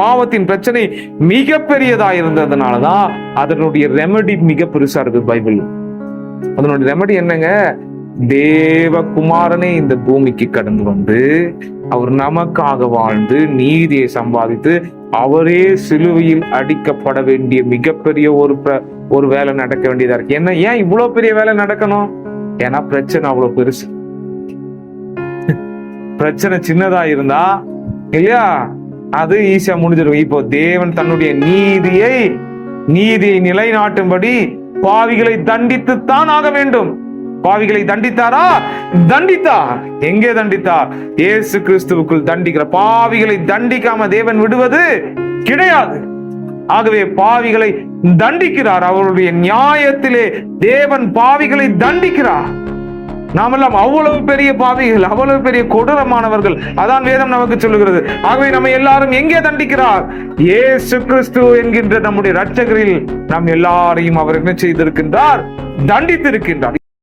பாவத்தின் பிரச்சனை மிக பெரியதா இருந்ததுனாலதான் அதனுடைய ரெமெடி மிக பெருசா இருக்கு பைபிள். அதனுடைய ரெமெடி என்னங்க? தேவகுமாரனே இந்த பூமிக்கு கடந்து வந்து அவர் நமக்காக வாழ்ந்து நீதியை சம்பாதித்து அவரே சிலுவையில் அடிக்கப்பட வேண்டிய மிகப்பெரிய ஒரு வேலை நடக்க வேண்டியதா இருக்கு. என்ன, ஏன் இவ்வளவு பெரிய வேலை நடக்கணும்? ஏன்னா பிரச்சனை அவ்வளவு பெருசு. பிரச்சனை சின்னதா இருந்தா இல்லையா, அது ஈஸியா முடிஞ்சிடும். இப்போ தேவன் தன்னுடைய நீதியை நிலைநாட்டும்படி பாவிகளை தண்டித்துத்தான் ஆக வேண்டும். பாவிகளை தண்டித்தாரா? தண்டித்தார். எங்கே தண்டித்தார்? இயேசு கிறிஸ்துவுக்குள் தண்டிக்கிற. பாவிகளை தண்டிக்காம தேவன் விடுவது கிடையாது. ஆகவே பாவிகளை தண்டிக்கிறார். அவருடைய நியாயத்திலே தேவன் பாவிகளை தண்டிக்கிறார். நாமெல்லாம் அவ்வளவு பெரிய பாவிகள், அவ்வளவு பெரிய கொடூரமானவர்கள். அதான் வேதம் நமக்கு சொல்லுகிறது. ஆகவே நம்ம எல்லாரும் எங்கே தண்டிக்கிறார்? இயேசு கிறிஸ்து என்கின்ற நம்முடைய இரட்சகரில் நாம் எல்லாரையும் அவர் என்ன செய்திருக்கின்றார்? தண்டித்திருக்கின்றார்.